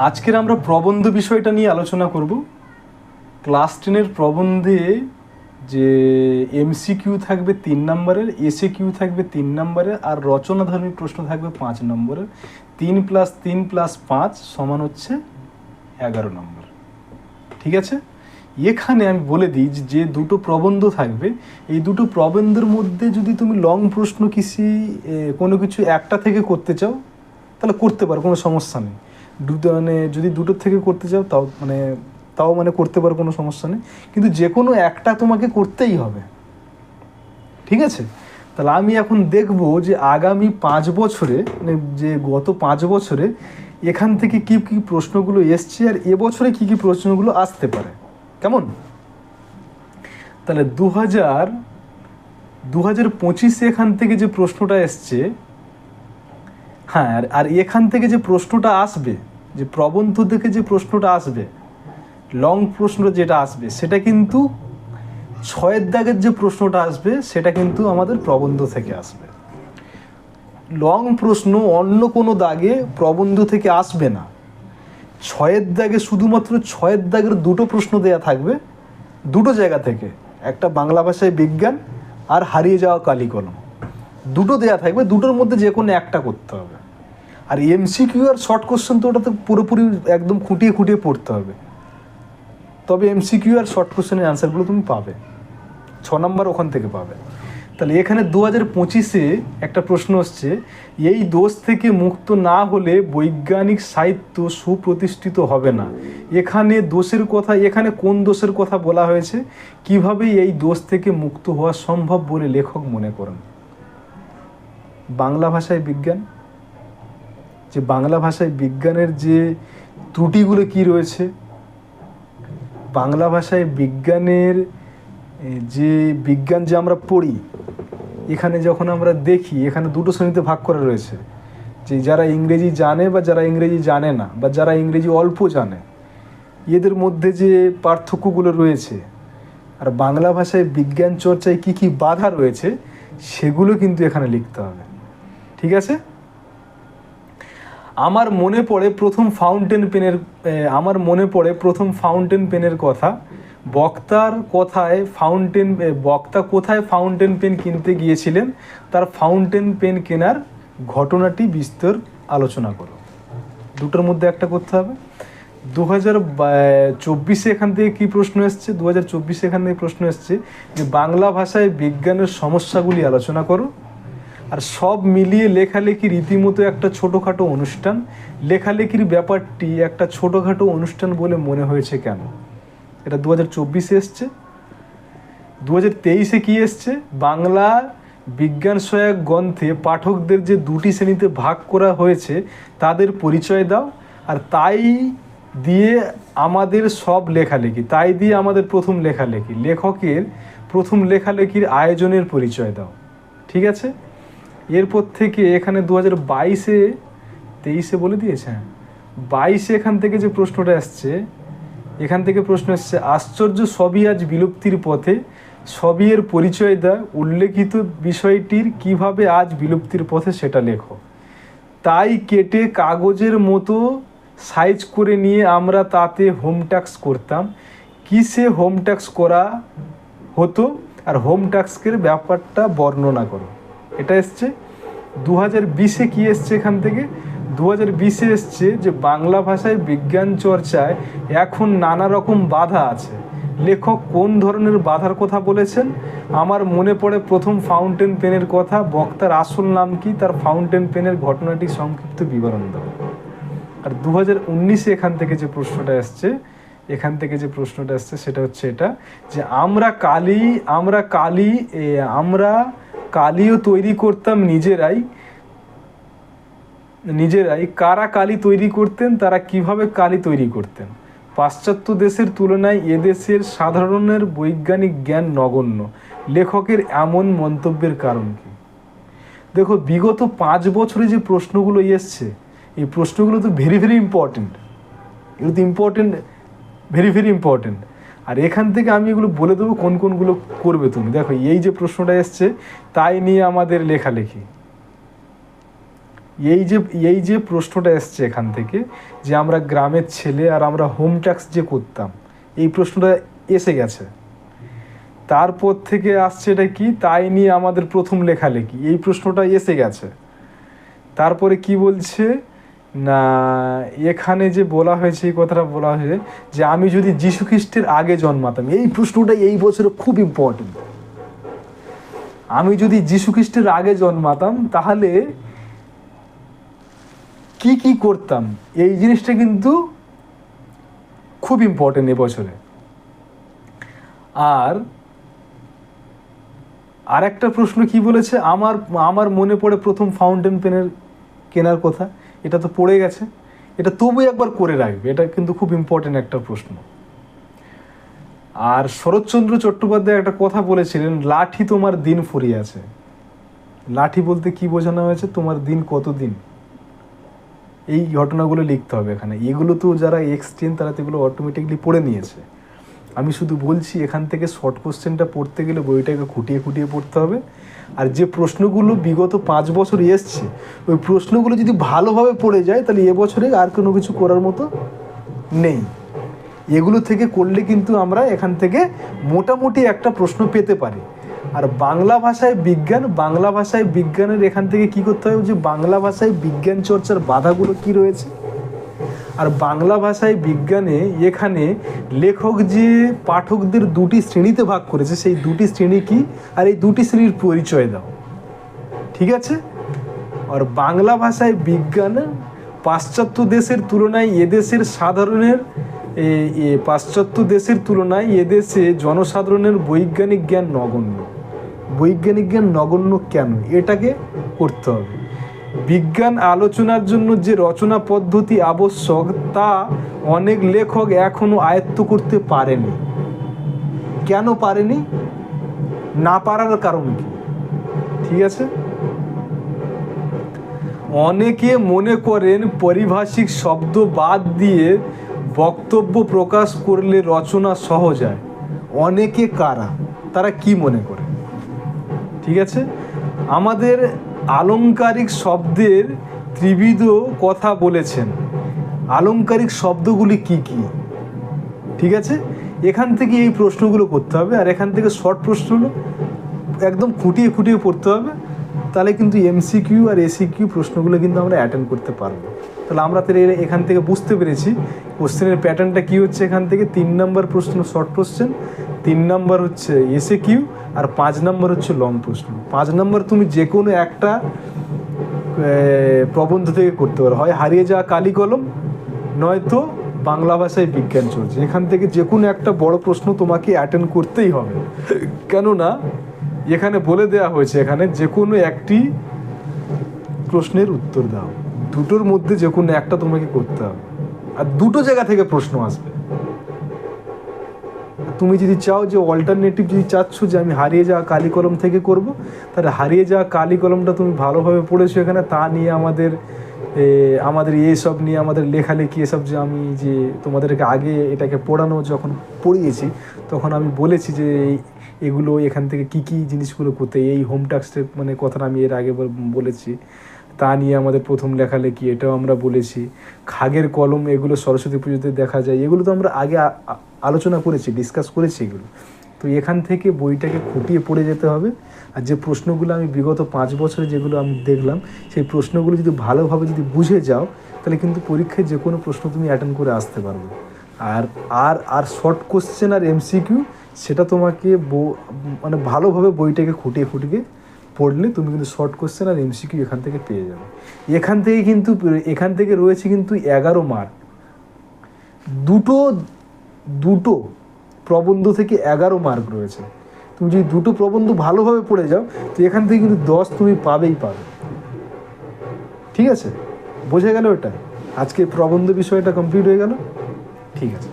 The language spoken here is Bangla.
আজকের আমরা প্রবন্ধ বিষয়টা নিয়ে আলোচনা করব। ক্লাস 10-এর প্রবন্ধে যে এমসিকিউ থাকবে 3 নম্বরের, এসএ কিউ থাকবে 3 নম্বরের, আর রচনাধর্মী প্রশ্ন থাকবে 5 নম্বরের। 3 + 3 + 5 = হচ্ছে 11 নম্বর। ঠিক আছে, এখানে আমি বলে দিই যে দুটো প্রবন্ধ থাকবে, এই দুটো প্রবন্ধের মধ্যে যদি তুমি লং প্রশ্ন কোনো কিছু একটা থেকে করতে চাও তাহলে করতে পারো, কোনো সমস্যা নেই। যদি দুটোর থেকে করতে চাও তাও করতে পারো, কোনো সমস্যা নেই। কিন্তু যে কোনো একটা তোমাকে করতেই হবে। ঠিক আছে, তাহলে আমি এখন দেখব যে আগামী 5 বছরে যে গত 5 বছরে এখান থেকে কী কী প্রশ্নগুলো এসছে আর এবছরে কী কী প্রশ্নগুলো আসতে পারে। কেমন? তাহলে 2025 এখান থেকে যে প্রশ্নটা এসছে, হ্যাঁ, আর এখান থেকে যে প্রশ্নটা আসবে, যে প্রবন্ধ থেকে যে প্রশ্নটা আসবে, লং প্রশ্ন যেটা আসবে, সেটা কিন্তু 6 দাগের যে প্রশ্নটা আসবে সেটা কিন্তু আমাদের প্রবন্ধ থেকে আসবে। লং প্রশ্ন অন্য কোনো দাগে প্রবন্ধ থেকে আসবে না। 6 দাগে শুধুমাত্র 6 দাগের দুটো প্রশ্ন দেয়া থাকবে, দুটো জায়গা থেকে, একটা বাংলা ভাষায় বিজ্ঞান আর হারিয়ে যাওয়া কালি কলম, দুটো দেয়া থাকবে, দুটোর মধ্যে যে কোনো একটা করতে হবে। আর এমসিকিউ আর শর্ট কোশ্চেন তো ওটাতে পুরোপুরি একদম খুঁটিয়ে খুঁটিয়ে পড়তে হবে, তবে এমসিকিউ আর শর্ট কোশ্চেনের অ্যান্সারগুলো তুমি পাবে, 6 নম্বর ওখান থেকে পাবে। তাহলে এখানে 2025-এ একটা প্রশ্ন হচ্ছে, এই দোষ থেকে মুক্ত না হলে বৈজ্ঞানিক সাহিত্য সুপ্রতিষ্ঠিত হবে না। এখানে কোন দোষের কথা বলা হয়েছে, কিভাবে এই দোষ থেকে মুক্ত হওয়া সম্ভব বলে লেখক মনে করেন? বাংলা ভাষায় বিজ্ঞান, যে বাংলা ভাষায় বিজ্ঞানের যে ত্রুটিগুলো কি রয়েছে, বাংলা ভাষায় বিজ্ঞানের যে বিজ্ঞান যে আমরা পড়ি, এখানে যখন আমরা দেখি, এখানে দুটো শ্রেণীতে ভাগ করা রয়েছে, যে যারা ইংরেজি জানে বা যারা ইংরেজি জানে না, বা যারা ইংরেজি অল্প জানে, এদের মধ্যে যে পার্থক্যগুলো রয়েছে, আর বাংলা ভাষায় বিজ্ঞান চর্চায় কি কি বাধা রয়েছে, সেগুলো কিন্তু এখানে লিখতে হবে। ঠিক আছে, আমার মনে পড়ে প্রথম ফাউন্টেন পেনের কথা। বক্তা কোথায় ফাউন্টেন পেন কিনতে গিয়েছিলেন, তার ফাউন্টেন পেন কেনার ঘটনাটি বিস্তর আলোচনা করো। দুটোর মধ্যে একটা করতে হবে। 2024-এ এখান থেকে কী প্রশ্ন এসছে, 2024-এ এখান থেকে প্রশ্ন এসছে যে বাংলা ভাষায় বিজ্ঞানের সমস্যাগুলি আলোচনা করো। আর সব মিলিয়ে লেখালেখি রীতিমতো একটা ছোটোখাটো অনুষ্ঠান, লেখালেখির ব্যাপারটি একটা ছোটোখাটো অনুষ্ঠান বলে মনে হয়েছে কেন? এটা 2024-এ এসছে। 2023-এ কী এসছে, বাংলা বিজ্ঞান সহায়ক গ্রন্থে পাঠকদের যে দুটি শ্রেণীতে ভাগ করা হয়েছে তাদের পরিচয় দাও, আর তাই দিয়ে আমাদের প্রথম লেখালেখি, লেখকের প্রথম লেখালেখির আয়োজনের পরিচয় দাও। ঠিক আছে, এরপর থেকে এখানে 23-এ বলে দিয়েছে, 22-এ এখান থেকে যে প্রশ্নটা আসছে, আশ্চর্য সবই আজ বিলুপ্তির পথে, সবই এর পরিচয় দেয়, উল্লেখিত বিষয়টির কিভাবে আজ বিলুপ্তির পথে সেটা লেখো। তাই কেটে কাগজের মতো সাইজ করে নিয়ে আমরা তাতে হোম ট্যাক্স করতাম। কিসে হোম ট্যাক্স করা হতো আর হোম ট্যাক্সের ব্যাপারটা বর্ণনা করো। এটা এসছে 2020-এ। কী এসছে এখান থেকে? 2020-এ এসছে যে বাংলা ভাষায় বিজ্ঞান চর্চায় এখন নানা রকম বাধা আছে। লেখক কোন ধরনের বাধার কথা বলেছেন? আমার মনে পড়ে প্রথম ফাউন্টেন পেনের কথা। বক্তার আসল নাম কি? তার ফাউন্টেন পেনের ঘটনাটি সংক্ষিপ্ত বিবরণ দাও। আর 2019-এ এখান থেকে যে প্রশ্নটা আসছে সেটা হচ্ছে এটা, যে আমরা কালিও তৈরি করতাম নিজেরাই। কারা কালি তৈরি করতেন, তারা কিভাবে কালি তৈরি করতেন? পাশ্চাত্য দেশের তুলনায় এদেশের সাধারণের বৈজ্ঞানিক জ্ঞান নগণ্য। লেখকের এমন মন্তব্যের কারণ কি? দেখো, বিগত 5 বছরে যে প্রশ্নগুলো এসছে, এই প্রশ্নগুলো তো very very important, very very important. আর এখান থেকে আমি এগুলো বলে দেবো কোনগুলো করবে তুমি। দেখো, এই যে প্রশ্নটা এসছে, তাই নিয়ে আমাদের লেখালেখি, এই যে প্রশ্নটা এসছে এখান থেকে, যে আমরা গ্রামের ছেলে আর আমরা হোম ট্যাক্স যে করতাম, এই প্রশ্নটা এসে গেছে। তারপর থেকে আসছে এটা কি, তাই নিয়ে আমাদের প্রথম লেখালেখি, এই প্রশ্নটা এসে গেছে। তারপরে কি বলছে না, এখানে যে বলা হয়েছে, এই কথাটা বলা হয়েছে যে আমি যদি যীশু খ্রিস্টের আগে জন্মাতাম, এই প্রশ্নটা এই বছরে খুব ইম্পর্টেন্ট। আমি যদি যীশু খ্রিস্টের আগে জন্মাতাম তাহলে কি কি করতাম, এই জিনিসটা কিন্তু খুব ইম্পর্টেন্ট এবছরে। আর একটা প্রশ্ন কি বলেছে, আমার মনে পড়ে প্রথম ফাউন্টেন পেনের কেনার কথা, এটা তো পড়ে গেছে, এটা তবু একবার করে রাখবে, এটা কিন্তু খুব ইম্পর্টেন্ট একটা প্রশ্ন। আর শরৎচন্দ্র চট্টোপাধ্যায় একটা কথা বলেছিলেন, লাঠি তোমার দিন ফুরিয়েছে। লাঠি বলতে কি বোঝানো হয়েছে, তোমার দিন কত দিন, এই ঘটনাগুলো লিখতে হবে এখানে। এগুলো তো যারা এক্সটেন তারা তো এগুলো অটোমেটিকলি পড়ে নিয়েছে। আমি শুধু বলছি এখান থেকে শর্ট কোশ্চেনটা পড়তে গেলে বইটাকে খুঁটিয়ে খুঁটিয়ে পড়তে হবে। আর যে প্রশ্নগুলো বিগত 5 বছর এসছে, ওই প্রশ্নগুলো যদি ভালোভাবে পড়ে যায় তাহলে এবছরে আর কোনো কিছু করার মতো নেই। এগুলো থেকে করলে কিন্তু আমরা এখান থেকে মোটামুটি একটা প্রশ্ন পেতে পারি। আর বাংলা ভাষায় বিজ্ঞানের এখান থেকে কি করতে হবে, যে বাংলা ভাষায় বিজ্ঞান চর্চার বাধাগুলো কি রয়েছে। আর বাংলা ভাষায় বিজ্ঞানে এখানে লেখক যে পাঠকদের দুটি শ্রেণীতে ভাগ করেছে, সেই দুটি শ্রেণী কি, আর এই দুটি শ্রেণীর পরিচয় দাও, ঠিক আছে। আর বাংলা ভাষায় বিজ্ঞান পাশ্চাত্য দেশের তুলনায় এদেশের পাশ্চাত্য দেশের তুলনায় এদেশে জনসাধারণের বৈজ্ঞানিক জ্ঞান নগণ্য। বৈজ্ঞানিক জ্ঞান নগণ্য কেন, এটাকে করতে হবে। বিজ্ঞান আলোচনার জন্য যে রচনা পদ্ধতি আবশ্যক তা অনেক লেখক এখনো আয়ত্ত করতে পারেনি। কেন পারেনি, না পারার কারণ কি, ঠিক আছে। অনেকে মনে করেন পারিভাষিক শব্দ বাদ দিয়ে বক্তব্য প্রকাশ করলে রচনা সহজ হয়। অনেকে কারা, তারা কি মনে করে, ঠিক আছে। আমাদের আলংকারিক শব্দের ত্রিবিধ কথা বলেছেন, আলংকারিক শব্দগুলি কি কি, ঠিক আছে। এখান থেকে এই প্রশ্নগুলো করতে হবে। আর এখান থেকে শর্ট প্রশ্নগুলো একদম খুঁটিয়ে খুঁটিয়ে পড়তে হবে, তাহলে কিন্তু এমসিকিউ আর এসিকিউ প্রশ্নগুলো কিন্তু আমরা অ্যাটেন্ড করতে পারবো। তাহলে আমরা এখান থেকে বুঝতে পেরেছি কোশ্চেনের প্যাটার্নটা কী হচ্ছে। এখান থেকে 3 নম্বর প্রশ্ন শর্ট কোশ্চেন, 3 নম্বর হচ্ছে এসিকিউ, আর 5 নম্বর হচ্ছে লং প্রশ্ন। 5 নম্বর তুমি যে কোনো একটা প্রবন্ধ থেকে করতে পারো, হয় হারিয়ে যাওয়া কালি কলম, নয়তো বাংলা ভাষায় বিজ্ঞান চর্চা। এখান থেকে যে কোনো একটা বড় প্রশ্ন তোমাকে অ্যাটেন্ড করতেই হবে, কেননা এখানে বলে দেওয়া হয়েছে এখানে যে কোনো একটি প্রশ্নের উত্তর দাও, দুটোর মধ্যে যে কোনো একটা তোমাকে করতে হবে। আর দুটো জায়গা থেকে প্রশ্ন আসবে। তুমি যদি চাও যে অল্টারনেটিভ যদি চাচ্ছ যে আমি হারিয়ে যাওয়া কালি কলম থেকে করব, তাহলে হারিয়ে যাওয়া কালি কলমটা তুমি ভালোভাবে পড়েছো এখানে, তা নিয়ে আমাদের এইসব নিয়ে আমাদের লেখালেখি এসব, যে আমি যে তোমাদেরকে আগে এটাকে পড়ানো যখন পড়িয়েছি তখন আমি বলেছি যে এগুলো এখান থেকে কি কি জিনিসগুলো করতে, এই হোম টাস্কের মানে কথাটা আমি এর আগে বলেছি, তা নিয়ে আমাদের প্রথম লেখালেখি এটাও আমরা বলেছি। খাগের কলম এগুলো সরস্বতী পুজোতে দেখা যায়, এগুলো তো আমরা আগে আলোচনা করেছি, ডিসকাস করেছি এগুলো। তো এখান থেকে বইটাকে খুঁটিয়ে পড়ে যেতে হবে। আর যে প্রশ্নগুলো আমি বিগত 5 বছরে যেগুলো আমি দেখলাম, সেই প্রশ্নগুলো যদি ভালোভাবে যদি বুঝে যাও তাহলে কিন্তু পরীক্ষায় যে কোনো প্রশ্ন তুমি অ্যাটেন্ড করে আসতে পারবে। আর শর্ট কোশ্চেন আর এমসিকিউ সেটা তোমাকে মানে ভালোভাবে বইটাকে খুঁটিয়ে পড়লে তুমি কিন্তু শর্ট কোশ্চেন আর এমসিকিউ এখান থেকে পেয়ে যাবে। এখান থেকে রয়েছে কিন্তু 11 মার্ক, দুটো প্রবন্ধ থেকে 11 মার্ক রয়েছে। তুমি যদি দুটো প্রবন্ধ ভালোভাবে পড়ে যাও তো এখান থেকে কিন্তু 10 তুমি পাবে। ঠিক আছে, বোঝা গেল এটা? আজকে প্রবন্ধ বিষয়টা কমপ্লিট হয়ে গেল, ঠিক আছে।